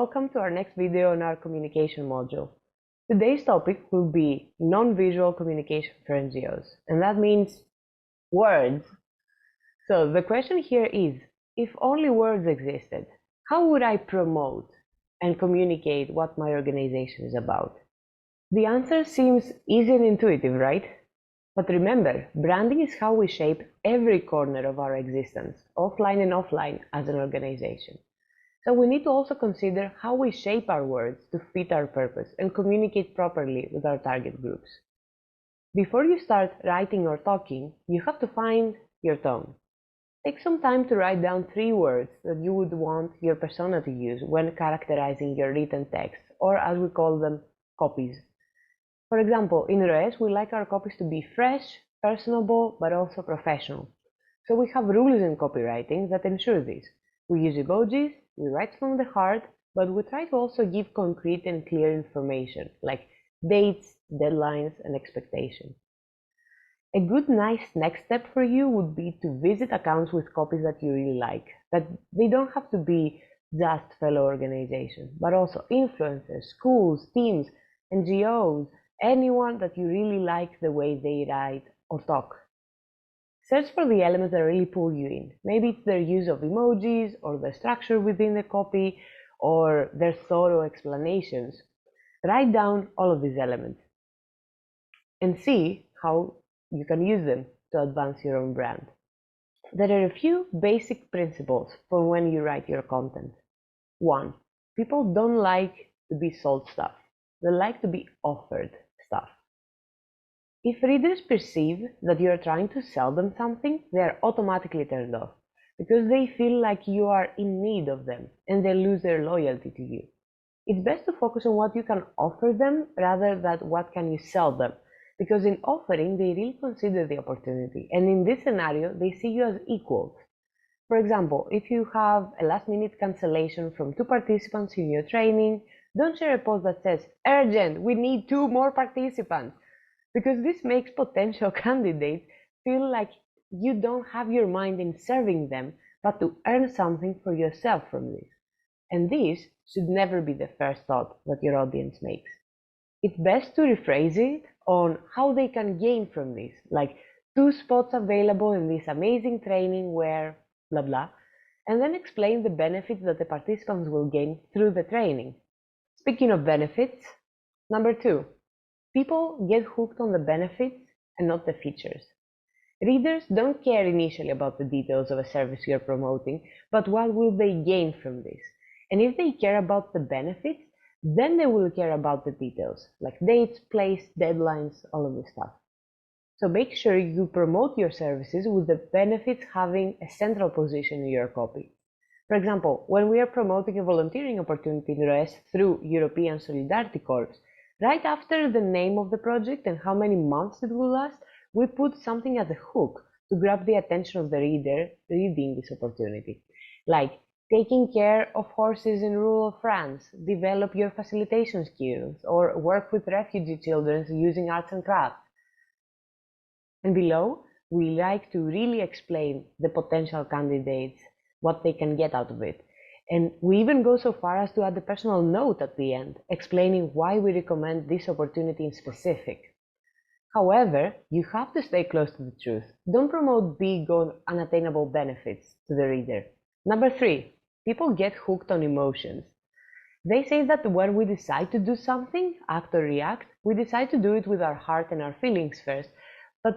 welcome to our next video on our communication module. Today's topic will be non-visual communication for NGOs, and that means words. So the question here is, if only words existed, how would I promote and communicate what my organization is about? The answer seems easy and intuitive, right? But remember, branding is how we shape every corner of our existence, offline and offline, as an organization. So we need to also consider how we shape our words to fit our purpose and communicate properly with our target groups. Before you start writing or talking, you have to find your tone. Take some time to write down 3 words that you would want your persona to use when characterizing your written text, or as we call them, copies. For example, in RES, we like our copies to be fresh, personable, but also professional. So we have rules in copywriting that ensure this. We use emojis, we write from the heart, but we try to also give concrete and clear information, like dates, deadlines, and expectations. A good nice next step for you would be to visit accounts with copies that you really like, but they don't have to be just fellow organizations, but also influencers, schools, teams, NGOs, anyone that you really like the way they write or talk. Search for the elements that really pull you in. Maybe it's their use of emojis, or the structure within the copy, or their thorough explanations. Write down all of these elements and see how you can use them to advance your own brand. There are a few basic principles for when you write your content. 1. People don't like to be sold stuff. They like to be offered stuff. If readers perceive that you are trying to sell them something, they are automatically turned off because they feel like you are in need of them and they lose their loyalty to you. It's best to focus on what you can offer them rather than what can you sell them, because in offering they really consider the opportunity, and in this scenario they see you as equals. For example, if you have a last-minute cancellation from 2 participants in your training, don't share a post that says, "Urgent, we need 2 more participants," because this makes potential candidates feel like you don't have your mind in serving them, but to earn something for yourself from this. And this should never be the first thought that your audience makes. It's best to rephrase it on how they can gain from this, like 2 spots available in this amazing training where blah blah, and then explain the benefits that the participants will gain through the training. Speaking of benefits, number 2, people get hooked on the benefits and not the features. Readers don't care initially about the details of a service you're promoting, but what will they gain from this? And if they care about the benefits, then they will care about the details, like dates, place, deadlines, all of this stuff. So make sure you promote your services with the benefits having a central position in your copy. For example, when we are promoting a volunteering opportunity in RES through European Solidarity Corps, right after the name of the project and how many months it will last, we put something as a hook to grab the attention of the reader reading this opportunity, like taking care of horses in rural France, develop your facilitation skills, or work with refugee children using arts and crafts. And below, we like to really explain the potential candidates, what they can get out of it. And we even go so far as to add a personal note at the end, explaining why we recommend this opportunity in specific. However, you have to stay close to the truth. Don't promote big or unattainable benefits to the reader. Number 3, people get hooked on emotions. They say that when we decide to do something, act or react, we decide to do it with our heart and our feelings first, but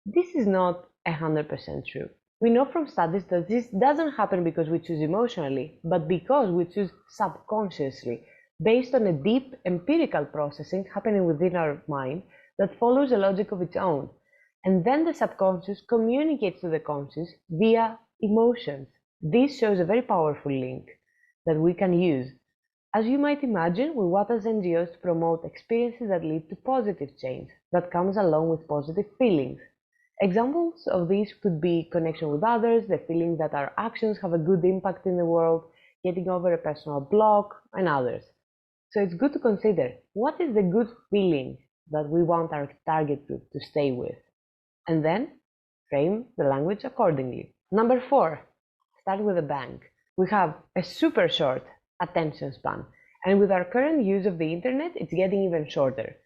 this is not 100% true. We know from studies that this doesn't happen because we choose emotionally, but because we choose subconsciously, based on a deep empirical processing happening within our mind that follows a logic of its own. And then the subconscious communicates to the conscious via emotions. This shows a very powerful link that we can use. As you might imagine, we want as NGOs to promote experiences that lead to positive change, that comes along with positive feelings. Examples of these could be connection with others, the feeling that our actions have a good impact in the world, getting over a personal block, and others. So it's good to consider, what is the good feeling that we want our target group to stay with? And then frame the language accordingly. Number 4, start with a bang. We have a super short attention span. And with our current use of the internet, it's getting even shorter.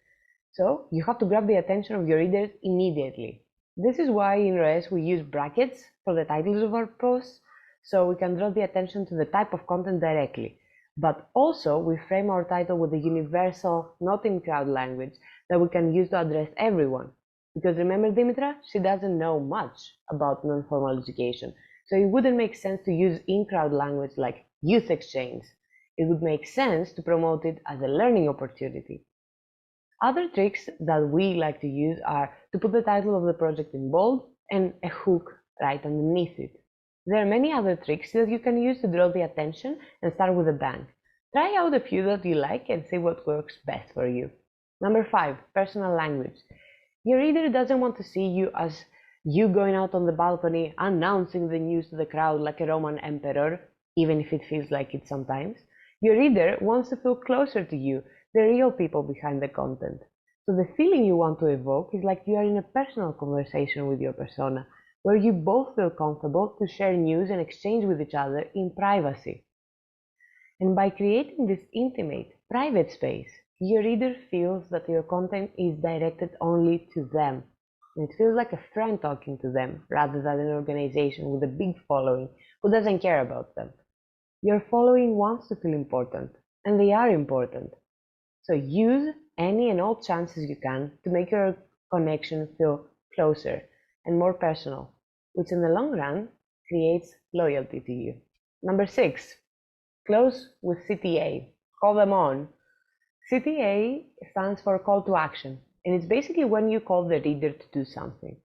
So you have to grab the attention of your readers immediately. This is why in RES we use brackets for the titles of our posts, so we can draw the attention to the type of content directly. But also we frame our title with a universal, not in crowd language that we can use to address everyone. Because remember Dimitra, she doesn't know much about non-formal education, so it wouldn't make sense to use in-crowd language like youth exchange. It would make sense to promote it as a learning opportunity. Other tricks that we like to use are to put the title of the project in bold and a hook right underneath it. There are many other tricks that you can use to draw the attention and start with a bang. Try out a few that you like and see what works best for you. Number 5, personal language. Your reader doesn't want to see you as you going out on the balcony announcing the news to the crowd like a Roman emperor, even if it feels like it sometimes. Your reader wants to feel closer to you, the real people behind the content. So the feeling you want to evoke is like you are in a personal conversation with your persona, where you both feel comfortable to share news and exchange with each other in privacy. And by creating this intimate, private space, your reader feels that your content is directed only to them. And it feels like a friend talking to them, rather than an organization with a big following who doesn't care about them. Your following wants to feel important, and they are important. So use any and all chances you can to make your connection feel closer and more personal, which in the long run creates loyalty to you. Number 6, close with CTA. Call them on. CTA stands for call to action, and it's basically when you call the reader to do something.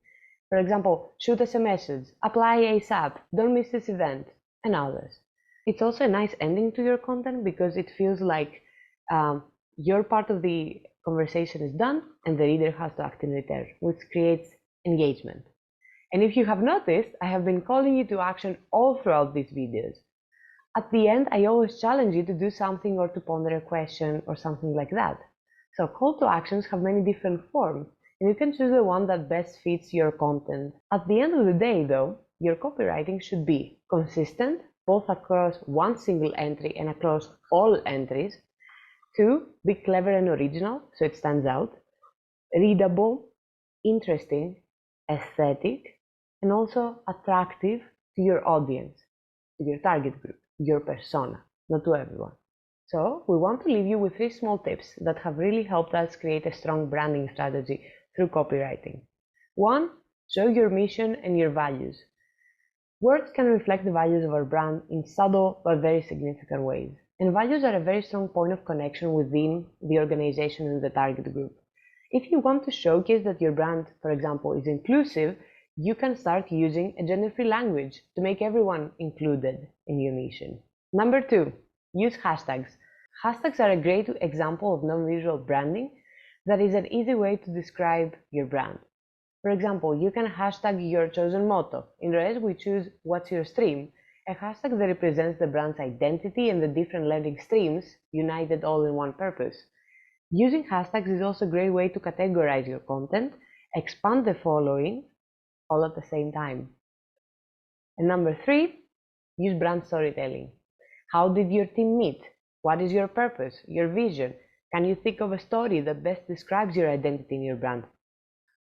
For example, shoot us a message, apply ASAP, don't miss this event, and others. It's also a nice ending to your content because it feels like your part of the conversation is done and the reader has to act in return, which creates engagement. And if you have noticed, I have been calling you to action all throughout these videos. At the end, I always challenge you to do something or to ponder a question or something like that. So call to actions have many different forms, and you can choose the one that best fits your content. At the end of the day, though, your copywriting should be consistent, both across one single entry and across all entries. 2, be clever and original, so it stands out. Readable, interesting, aesthetic, and also attractive to your audience, to your target group, your persona, not to everyone. So we want to leave you with 3 small tips that have really helped us create a strong branding strategy through copywriting. 1, show your mission and your values. Words can reflect the values of our brand in subtle but very significant ways. And values are a very strong point of connection within the organization and the target group. If you want to showcase that your brand, for example, is inclusive, you can start using a gender-free language to make everyone included in your mission. Number 2, use hashtags. Hashtags are a great example of non-visual branding that is an easy way to describe your brand. For example, you can hashtag your chosen motto. In RES, we choose What's Your Stream, a hashtag that represents the brand's identity and the different learning streams united all in one purpose. Using hashtags is also a great way to categorize your content, expand the following, all at the same time. And number 3, use brand storytelling. How did your team meet? What is your purpose, your vision? Can you think of a story that best describes your identity in your brand?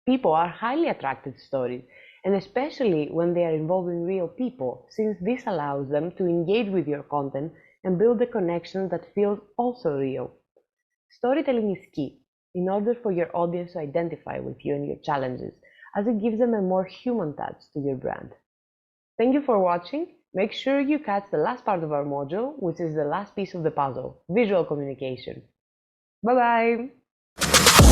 People are highly attracted to stories, and especially when they are involving real people, since this allows them to engage with your content and build a connection that feels also real. Storytelling is key in order for your audience to identify with you and your challenges, as it gives them a more human touch to your brand. Thank you for watching. Make sure you catch the last part of our module, which is the last piece of the puzzle, visual communication. Bye-bye!